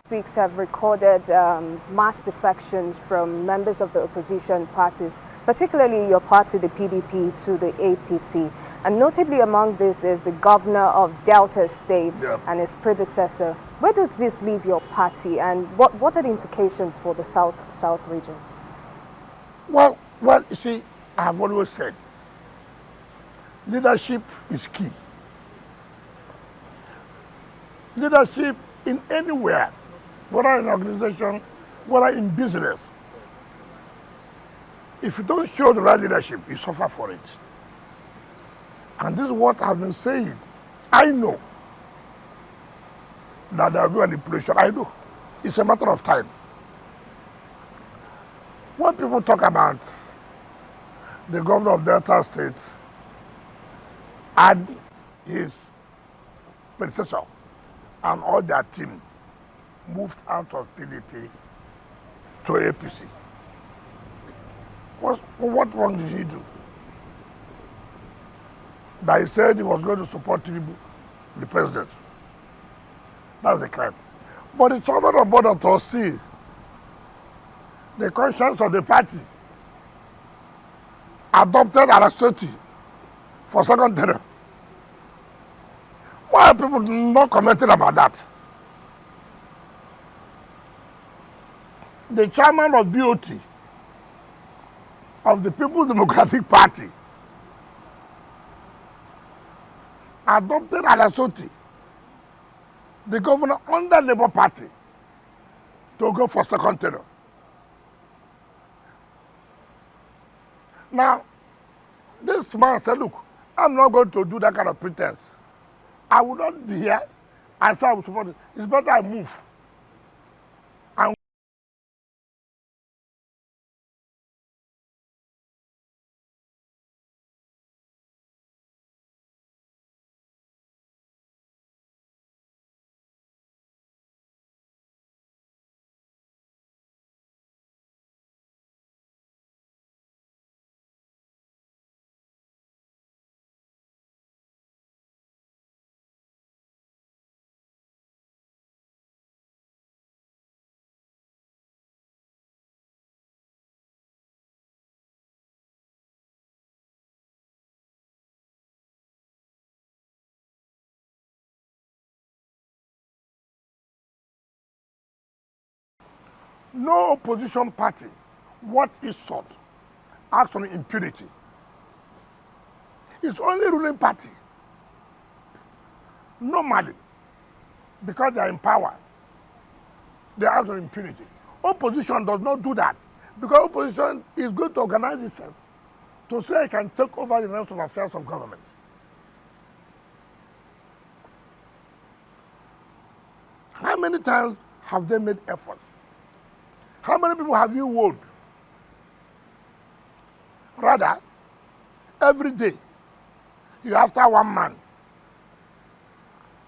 weeks have recorded mass defections from members of the opposition parties, particularly your party, the PDP, to the APC. And notably among this is the governor of Delta State and his predecessor. Where does this leave your party, and what are the implications for the South region? Well, you see, I have always said, leadership is key. Leadership in anywhere, whether in organization, whether in business. If you don't show the right leadership, you suffer for it. And this is what I've been saying. I know that there will be manipulation. I know. It's a matter of time. When people talk about the governor of Delta State and his predecessor and all their team moved out of PDP to APC, what wrong did he do? That he said he was going to support Tinubu, the president. That's a crime. But the chairman of board of trustees, the conscience of the party, adopted an FCT for second term. Why are people not commenting about that? The chairman of BOT of the People's Democratic Party adopted an FCT, the governor under Labour Party, to go for second term. Now, this man said, look, I'm not going to do that kind of pretense. I will not be here and say I will support it. It's better I move. And no opposition party, what is sought, acts on impunity. It's only ruling party. Normally, because they are in power, they act on impunity. Opposition does not do that, because opposition is going to organize itself to say it can take over the rest of affairs of government. How many times have they made efforts? How many people have you wooed? Rather, every day, you after one man.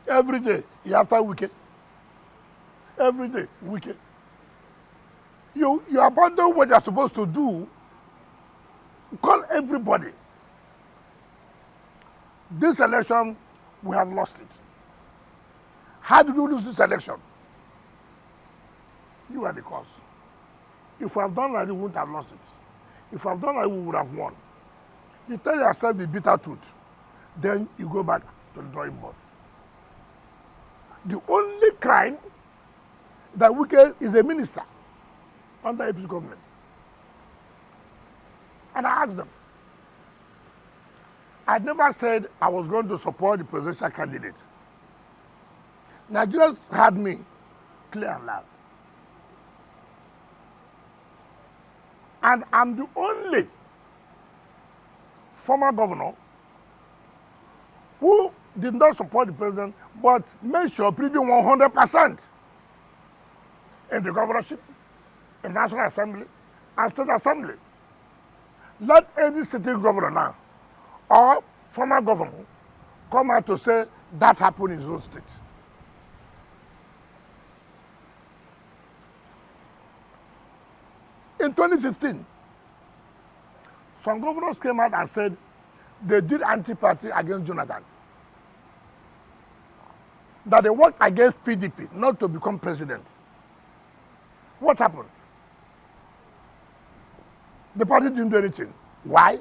Every day, you after wicked. Every day, wicked. You abandon what you're supposed to do. Call everybody. This election, we have lost it. How did you lose this election? You are the cause. If we have done that, we wouldn't have lost it. If we have done that, we would have won. You tell yourself the bitter truth, then you go back to the drawing board. The only crime that Wike is a minister under APC government. And I asked them, I never said I was going to support the presidential candidate. Nigerians had me clear and loud. And I'm the only former governor who did not support the president, but made sure pleading 100% in the governorship, in National Assembly, and State Assembly. Let any sitting governor now, or former governor, come out to say that happened in his own state. In 2015, some governors came out and said they did anti-party against Jonathan. That they worked against PDP not to become president. What happened? The party didn't do anything. Why?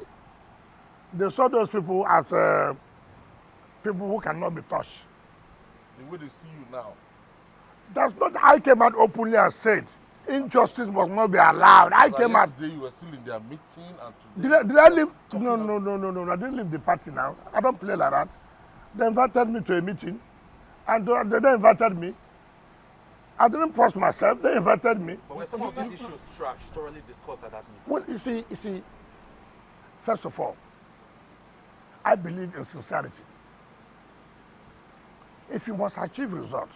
They saw those people as people who cannot be touched. The way they see you now. That's not. I came out openly and said injustice must not be allowed. I came out. Yesterday you were still in their meeting, and today. Did I leave? No. I didn't leave the party now. I don't play like that. They invited me to a meeting, and they invited me. I didn't force myself. They invited me. But were some of these issues thoroughly discussed at that meeting? Well, you see, first of all, I believe in sincerity. If you must achieve results,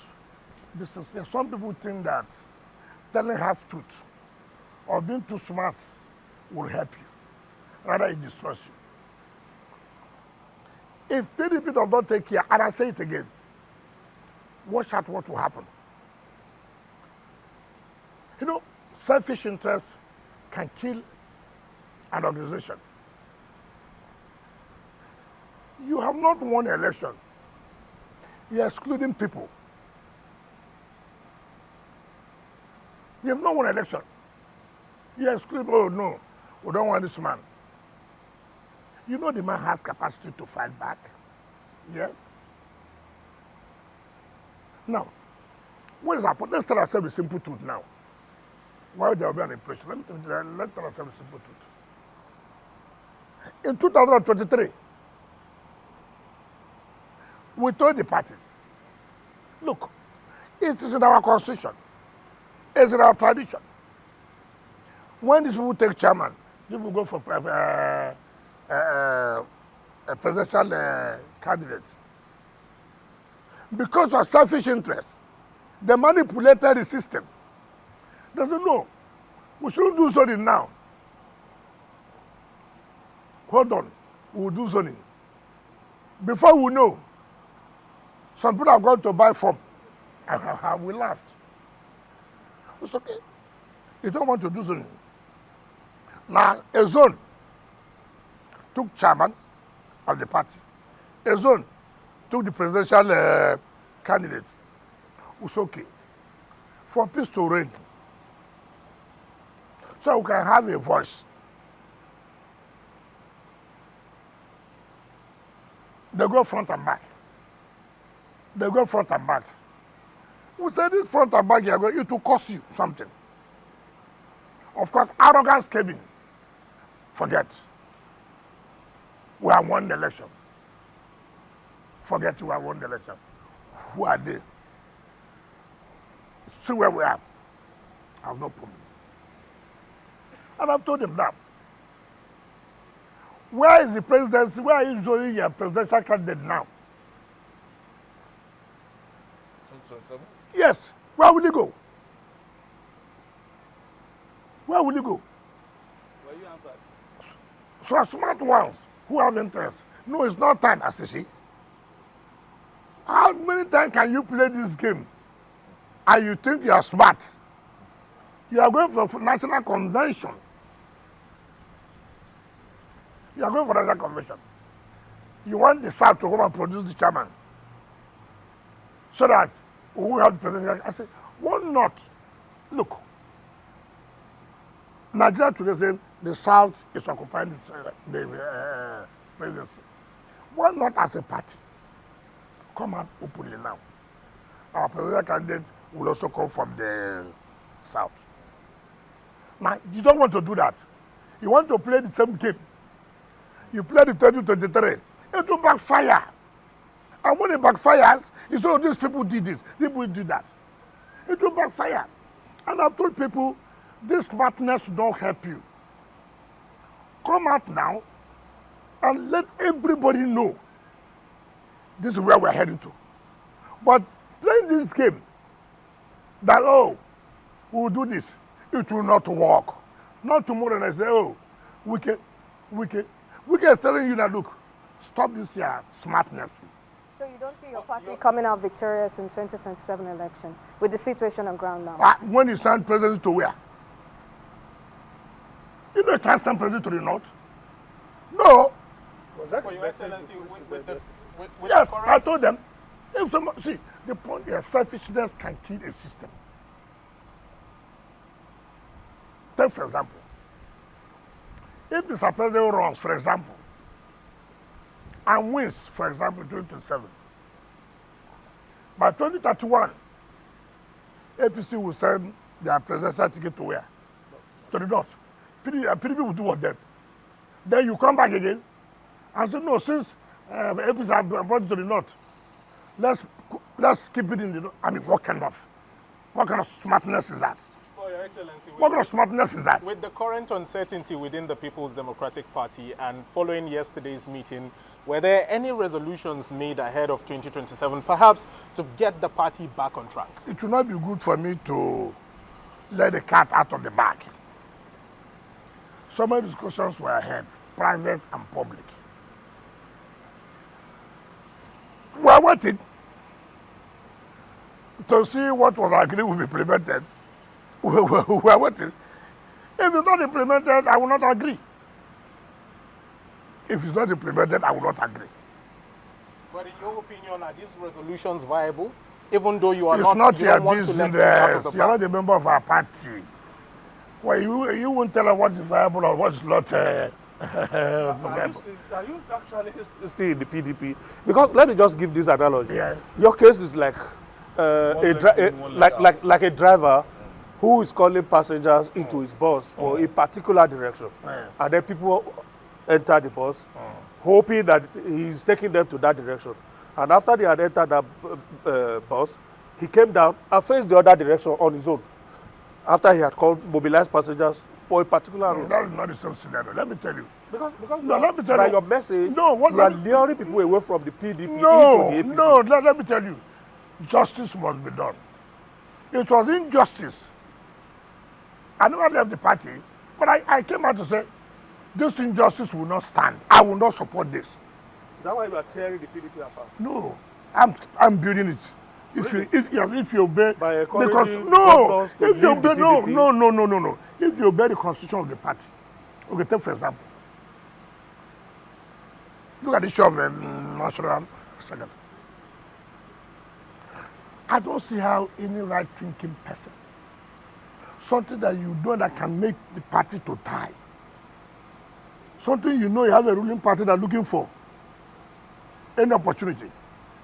be sincere. Some people think that telling half truth or being too smart will help you. Rather, it destroys you. If PDP does not take care, and I say it again, watch out what will happen. You know, selfish interest can kill an organization. You have not won an election. You're excluding people. You have not won an election. You're excluding, oh no, we don't want this man. You know the man has capacity to fight back. Yes? Now, what is happening? Let's tell ourselves the simple truth now. Why there will be an impression? Let's tell ourselves the simple truth. In 2023, we told the party, look, it is in our constitution, it's in our tradition. When these people take chairman, people go for a presidential candidate. Because of selfish interest, they manipulated the system. They said, no, we shouldn't do zoning now. Hold on, we'll do zoning. Before we know, some people have gone to buy form. And we laughed. It's okay. You don't want to do zoning. Now, a zone took chairman of the party. A zone took the presidential candidate. It's okay. For peace to reign. So we can have a voice. They go front and back. They go front and back. We say this front and back, it will cost you something. Of course, arrogance came in. Forget. We have won the election. Forget we have won the election. Who are they? See where we are. I have no problem. And I've told them now. Where is the presidency? Where are you showing your presidential candidate now? 2027? Yes. Where will he go? Where will he go? Well, you answered. So smart ones who have interest. No, it's not time, as you see. How many times can you play this game and you think you are smart? You are going for national convention. You are going for national convention. You want the South to come and produce the chairman so that we will have the president. I said, why not? Look, Nigeria today says the South is occupying the presidency. Why not as a party come out openly now? Our presidential candidate will also come from the South. Now, you don't want to do that. You want to play the same game. You play the 2023. It will backfire. And when it backfires, it's all these people did this, people did that. It will backfire. And I've told people, this smartness don't help you. Come out now and let everybody know this is where we're heading to. But playing this game, that, oh, we'll do this, it will not work. Not tomorrow and I say, oh, we can telling you that, look, stop this smartness. So you don't see your party coming out victorious in 2027 election with the situation on ground now? When you stand president to where? You know you can't stand president to the north. No. Well, Your Excellency, with yes, the I told them. If see, the point is selfishness can kill a system. Take for example, if Mr. President runs, for example, and wins, for example, 2027, by 2031, APC will send their presidential ticket to where? To the north. PDP will do what then? Then you come back again and say, no, since APC have brought it to the north, let's keep it in the north. I mean, what kind of smartness is that? Oh, Your Excellency. What kind of smartness is that? With the current uncertainty within the People's Democratic Party and following yesterday's meeting, were there any resolutions made ahead of 2027, perhaps to get the party back on track? It will not be good for me to let the cat out of the bag. So many discussions were ahead, private and public. We are waiting to see what was agreed will be implemented. We are waiting. If it's not implemented, I will not agree. If it's not implemented, I will not agree. But in your opinion, are these resolutions viable? Even though you are It's not you your don't want to let business. it out of the You are not a member of our party. Well, you won't tell us what is viable or what is not viable. Are you actually still in the PDP? Because let me just give this analogy. Yeah. Your case is like like a driver who is calling passengers into his bus for a particular direction, and then people enter the bus, hoping that he's taking them to that direction. And after they had entered that bus, he came down and faced the other direction on his own. After he had called mobilized passengers for a particular route. That is not the same scenario. Let me tell you. Because No, let me tell by you. your message, No, what you are let me- luring people away from the PDP No, into the APC. no, let me tell you. Justice must be done. It was injustice. I never left the party, but I came out to say, this injustice will not stand. I will not support this. Is that why you are tearing the PDP apart? No, I'm building it. If you obey By the encouraging no, governors to if you leave the obey no, PDP? no. If you obey the constitution of the party, okay, take for example. Look at the issue of the national secretary. I don't see how any right-thinking person, something that you know that can make the party to tie, something you know you have a ruling party that looking for any opportunity,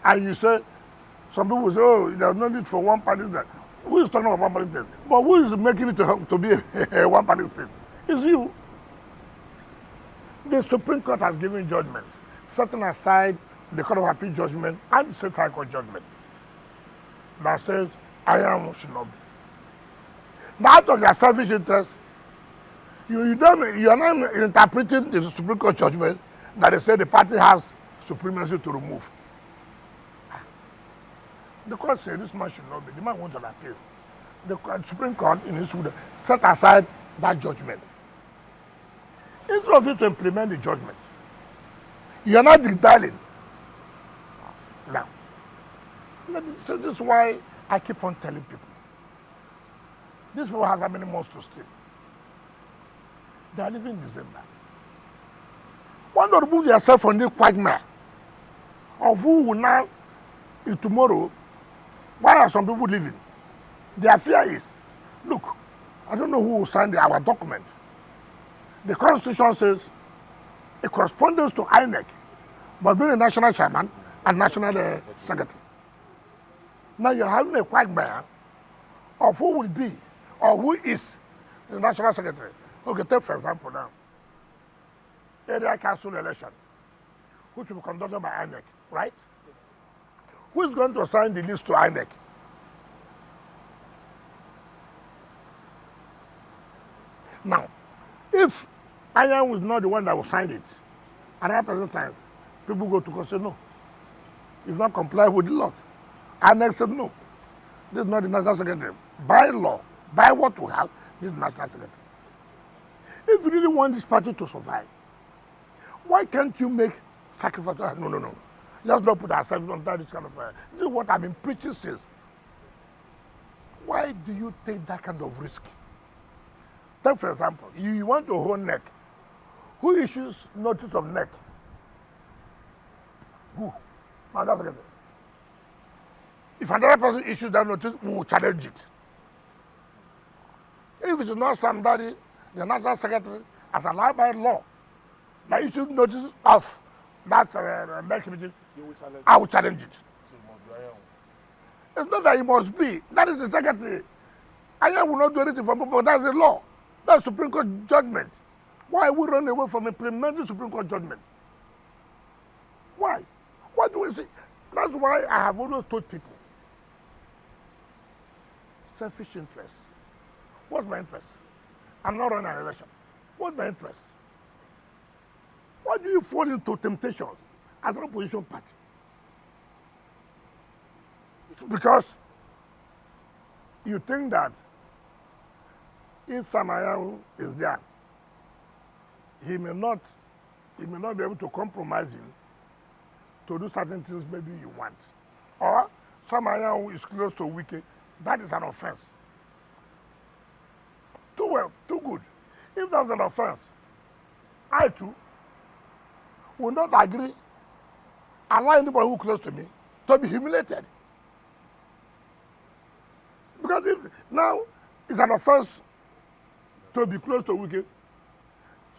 and you say, some people say, oh, there's no need for one party state. Who is talking about one party state? But who is making it to be a one party state? It's you. The Supreme Court has given judgment, setting aside the Court of Appeal judgment and the State High Court judgment that says, I am should not be. Now, out of your selfish interest, you are not interpreting the Supreme Court judgment that they say the party has supremacy to remove. The court said this man should not be. The man wants an appeal. The Supreme Court, in its order, set aside that judgment. Instead of you to implement the judgment, you are not detailing. Now, so this is why I keep on telling people. These people have how many months to sleep? They are living in December. Why not remove yourself from this quagmire of who will now, tomorrow, why are some people living? Their fear is, look, I don't know who will sign our document. The Constitution says it corresponds to INEC, but being a national chairman and national secretary. Now you're having a quagmire of who will be or who is the national secretary. Okay, take for example now, area council election, which will be conducted by INEC, right? Who is going to assign the list to INEC? Now, if INEC was not the one that will sign it, another person signs, people go to court and say no. If not comply with the law. INEC said no. This is not the national secretary. By law, by what we have, this is the national secretary. If you really want this party to survive, why can't you make sacrifices? No. Let's not put ourselves under this kind of this is what I've been preaching since. Why do you take that kind of risk? Take for example, you want to hold NEC. Who issues notice of NEC? Who? Another secretary. If another person issues that notice, we will challenge it. If if it's not somebody, the National Secretary, as allowed by law, that issued notice of that committee, I will challenge it. It's not that it must be. That is the Secretary. I will not do anything for people. That's the law. That's Supreme Court judgment. Why we run away from implementing Supreme Court judgment? Why? What do we see? That's why I have always told people, selfish interest. What's my interest? I'm not running an election. What's my interest? Why do you fall into temptations as an opposition party? Because you think that if Samayahu is there, he may not be able to compromise him to do certain things maybe you want. Or Samayahu is close to Wike, that is an offense. Too well, too good. If that's an offense, I too will not agree, allow anybody who is close to me to be humiliated. Because if now it's an offense to be close to Wike,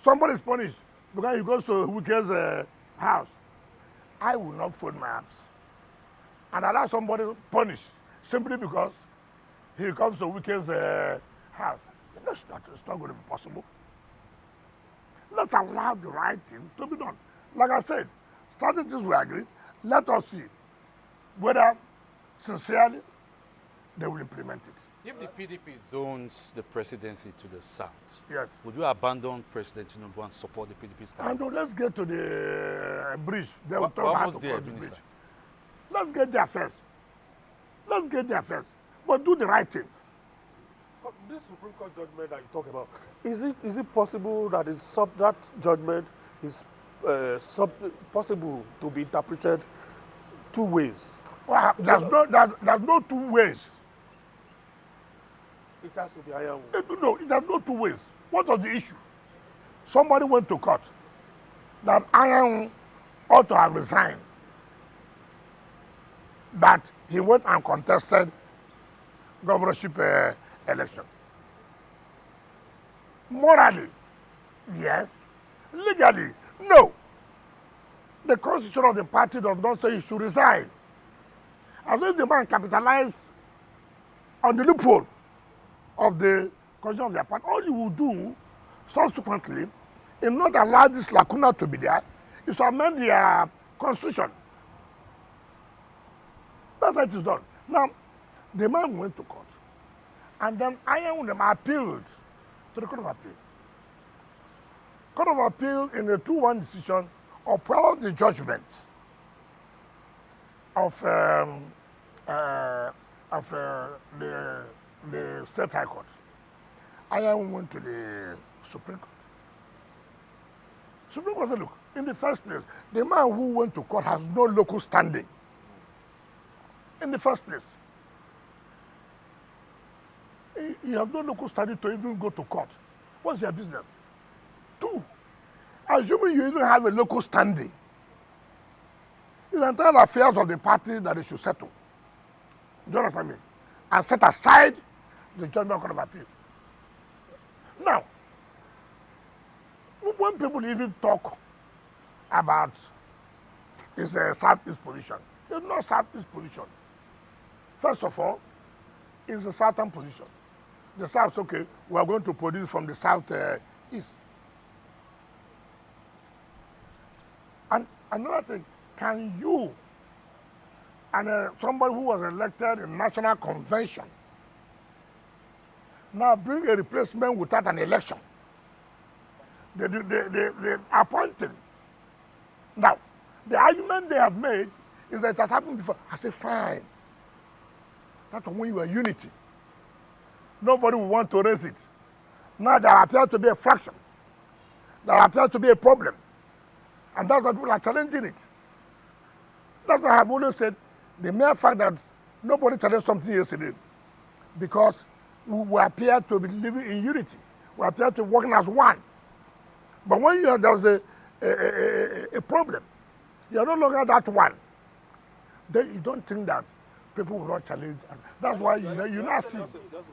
somebody is punished because he goes to Wike's house. I will not fold my arms and allow somebody punished simply because he comes to Wike's house. It's not going to be possible. Let's allow the right thing to be done. Like I said, certain things we agree. Let us see whether sincerely they will implement it. If the PDP zones the presidency to the south, Yes. would you abandon President Tinubu and support the PDP's candidate? And let's get to the bridge. They will We're talk about almost to there, cross the Minister. bridge. Let's get there first. Let's get there first. But do the right thing. This Supreme Court judgment that you talk about, is it possible that that judgment is possible to be interpreted two ways? Well, there's no two ways. It has to be higher. No, there's no two ways. What was the issue? Somebody went to court that Iron ought to have resigned. That he went and contested governorship election. Morally, yes. Legally, no. The constitution of the party does not say he should resign. As if the man capitalized on the loophole of the constitution of their party. All you will do subsequently, in not allow this lacuna to be there, is to amend their constitution. That's how it is done. Now, the man went to court, and then Iron appealed to the Court of Appeal. Court of Appeal, in a 2-1 decision, upheld the judgment of the State High Court. Iron went to the Supreme Court. Supreme Court said, look, in the first place, the man who went to court has no local standing. In the first place, you have no local standing to even go to court. What's your business? 2, assuming you even have a local standing, it's the entire affairs of the party that they should settle. Do you understand me? And set aside the judgment of Court of Appeal. Now, when people even talk about it's a Southeast position, it's not Southeast position. First of all, it's a Southern position. The South, okay, we are going to produce from the Southeast. And another thing, can you and somebody who was elected in National Convention now bring a replacement without an election? They appointed. Now, the argument they have made is that it has happened before. I say, fine. That's when you are unity. Nobody will want to raise it. Now there appears to be a fraction. There appears to be a problem. And that's why people are challenging it. That's why I have always said, the mere fact that nobody challenged something yesterday, because we appear to be living in unity. We appear to be working as one. But when there's a problem, you're no longer that one, then you don't think that people will not challenge. That's why you now see